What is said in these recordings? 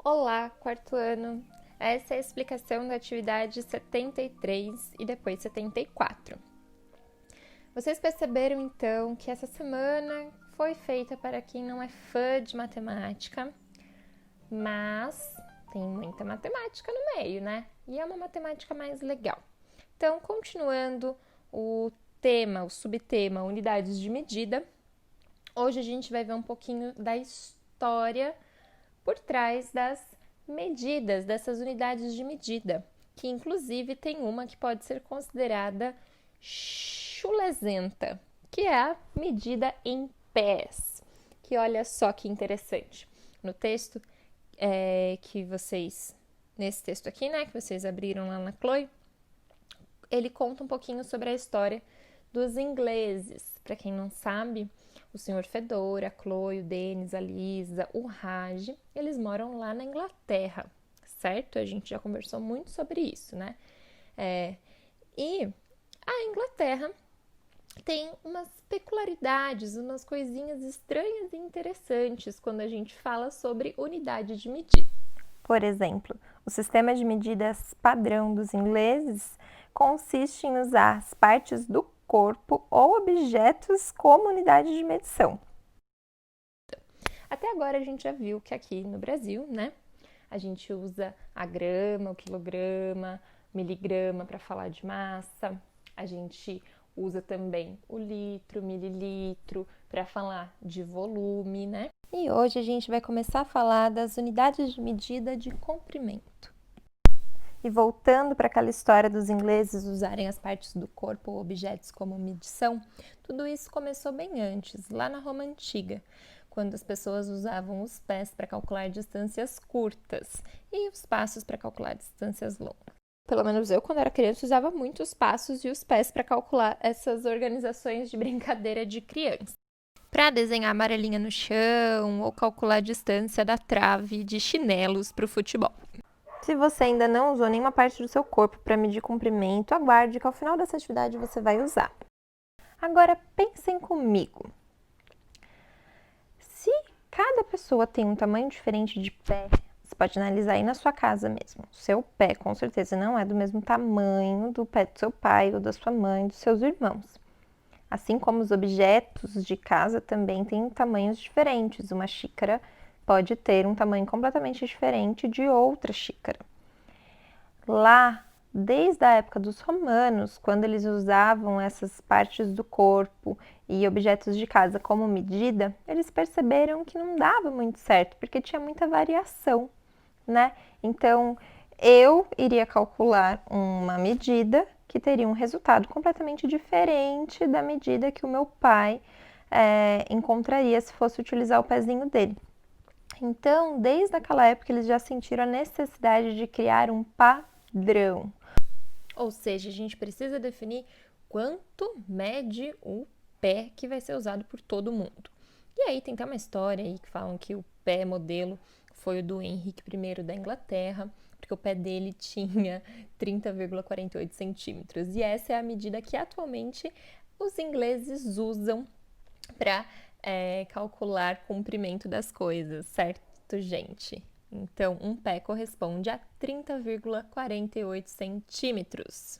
Olá, quarto ano! Essa é a explicação da atividade 73 e depois 74. Vocês perceberam então que essa semana foi feita para quem não é fã de matemática, mas tem muita matemática no meio, né? E é uma matemática mais legal. Então, continuando o tema, o subtema unidades de medida, hoje a gente vai ver um pouquinho da história por trás das medidas, dessas unidades de medida, que inclusive tem uma que pode ser considerada chulesenta, que é a medida em pés. Que olha só que interessante. No texto nesse texto aqui, né, que vocês abriram lá na Chloe, ele conta um pouquinho sobre a história dos ingleses. Para quem não sabe, o Sr. Fedor, a Chloe, o Denis, a Lisa, o Raj, eles moram lá na Inglaterra, certo? A gente já conversou muito sobre isso, né? E a Inglaterra tem umas peculiaridades, umas coisinhas estranhas e interessantes quando a gente fala sobre unidade de medida. Por exemplo, o sistema de medidas padrão dos ingleses consiste em usar as partes do corpo ou objetos como unidade de medição. Até agora a gente já viu que aqui no Brasil, né, a gente usa a grama, o quilograma, miligrama para falar de massa, a gente usa também o litro, mililitro para falar de volume, né? E hoje a gente vai começar a falar das unidades de medida de comprimento. E voltando para aquela história dos ingleses usarem as partes do corpo ou objetos como medição, tudo isso começou bem antes, lá na Roma Antiga, quando as pessoas usavam os pés para calcular distâncias curtas e os passos para calcular distâncias longas. Pelo menos eu, quando era criança, usava muito os passos e os pés para calcular essas organizações de brincadeira de criança. Para desenhar amarelinha no chão ou calcular a distância da trave de chinelos para o futebol. Se você ainda não usou nenhuma parte do seu corpo para medir comprimento, aguarde que ao final dessa atividade você vai usar. Agora pensem comigo. Se cada pessoa tem um tamanho diferente de pé, você pode analisar aí na sua casa mesmo. O seu pé com certeza não é do mesmo tamanho do pé do seu pai ou da sua mãe, dos seus irmãos. Assim como os objetos de casa também têm tamanhos diferentes. Uma xícara pode ter um tamanho completamente diferente de outra xícara. Lá, desde a época dos romanos, quando eles usavam essas partes do corpo e objetos de casa como medida, eles perceberam que não dava muito certo, porque tinha muita variação, né? Então, eu iria calcular uma medida que teria um resultado completamente diferente da medida que o meu pai encontraria se fosse utilizar o pezinho dele. Então, desde aquela época, eles já sentiram a necessidade de criar um padrão. Ou seja, a gente precisa definir quanto mede o pé que vai ser usado por todo mundo. E aí tem até uma história aí que falam que o pé modelo foi o do Henrique I da Inglaterra, porque o pé dele tinha 30,48 centímetros. E essa é a medida que atualmente os ingleses usam para calcular o comprimento das coisas, certo, gente? Então, um pé corresponde a 30,48 centímetros.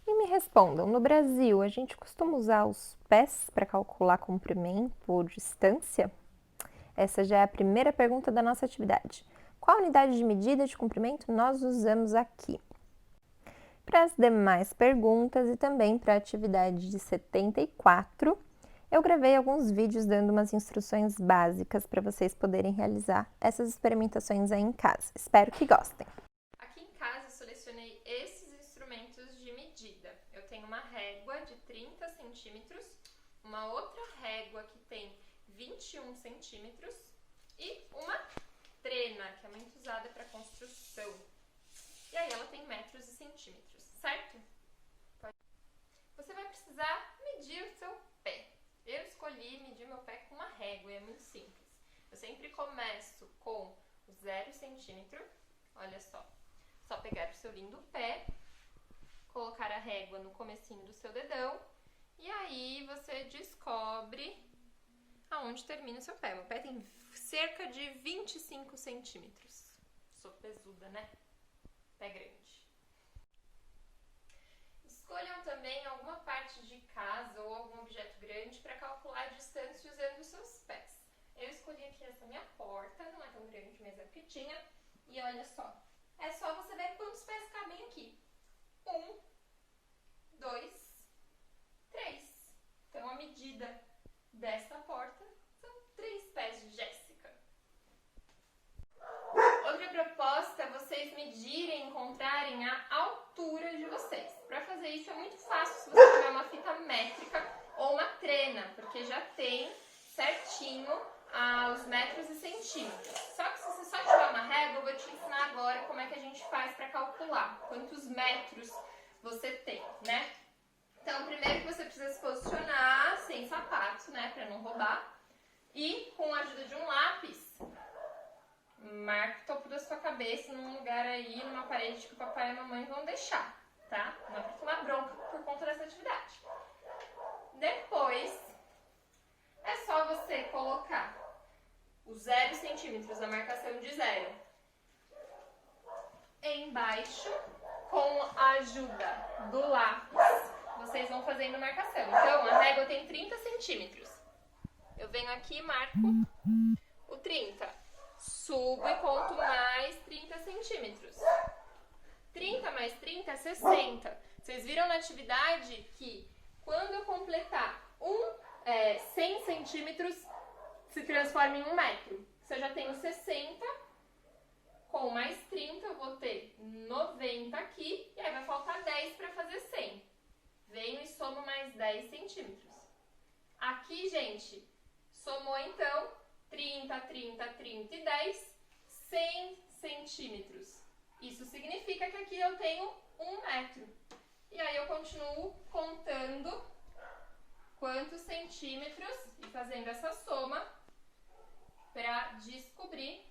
E me respondam, no Brasil, a gente costuma usar os pés para calcular comprimento ou distância? Essa já é a primeira pergunta da nossa atividade. Qual unidade de medida de comprimento nós usamos aqui? Para as demais perguntas e também para a atividade de 74, eu gravei alguns vídeos dando umas instruções básicas para vocês poderem realizar essas experimentações aí em casa. Espero que gostem. Aqui em casa eu selecionei esses instrumentos de medida. Eu tenho uma régua de 30 centímetros, uma outra régua que tem 21 centímetros e uma trena, que é muito usada para construção. E aí ela tem metros e centímetros, certo? Você vai precisar medir o seu pé. Eu escolhi medir meu pé com uma régua, é muito simples. Eu sempre começo com o 0 centímetro, olha só. Só pegar o seu lindo pé, colocar a régua no comecinho do seu dedão e aí você descobre aonde termina o seu pé. Meu pé tem cerca de 25 centímetros. Sou pesuda, né? Pé grande. Escolham também alguma parte de casa ou algum objeto grande para calcular a distância usando os seus pés. Eu escolhi aqui essa minha porta, não é tão grande, mas é pequenininha. E olha só, é só você ver quantos pés cabem aqui. 1, 2, 3. Então a medida desta porta são 3 pés de Jéssica. Outra proposta é vocês medirem e encontrarem a altura de vocês. Para fazer isso é muito fácil se você tiver uma fita métrica ou uma trena, porque já tem certinho os metros e centímetros. Só que se você só tiver uma régua, eu vou te ensinar agora como é que a gente faz para calcular quantos metros você tem, né? Então, primeiro que você precisa se posicionar sem sapato, né, para não roubar. E com a ajuda de um lápis, marca o topo da sua cabeça num lugar aí, numa parede que o papai e a mamãe vão deixar, tá? Não é pra tomar bronca por conta dessa atividade. Depois, é só você colocar os 0 centímetros, a marcação de 0, embaixo, com a ajuda do lápis, vocês vão fazendo marcação. Então, a régua tem 30 centímetros. Eu venho aqui e marco o 30. Subo e conto mais 30 centímetros. 30 mais 30 é 60. Vocês viram na atividade que quando eu completar 100 centímetros, se transforma em 1 metro. Se eu já tenho 60, com mais 30 eu vou ter 90 aqui, e aí vai faltar 10 para fazer 100. Venho e somo mais 10 centímetros. Aqui, gente, somou então 30, 30, 30 e 10, 100 centímetros. Isso significa que aqui eu tenho 1 metro. E aí eu continuo contando quantos centímetros e fazendo essa soma para descobrir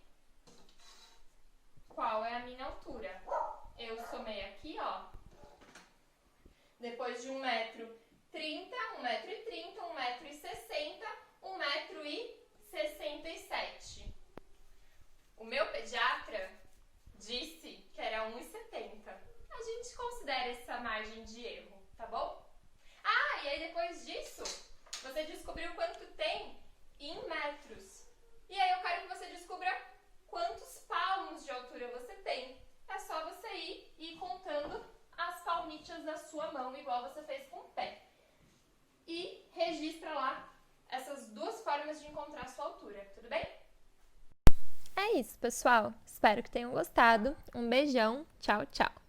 qual é a minha altura. Eu somei aqui, ó, depois de 1 metro 30, 1 metro e 30, 1 metro e 60, 1 metro e 67. O meu pediatra disse que era 1,70. A gente considera essa margem de erro, tá bom? Ah, e aí depois disso, você descobriu quanto tem em metros. E aí eu quero que você descubra quantos palmos de altura você tem. É só você ir contando as palmitas da sua mão, igual você fez com o pé. E registra lá essas duas formas de encontrar a sua altura, tudo bem? É isso, pessoal. Espero que tenham gostado. Um beijão. Tchau, tchau.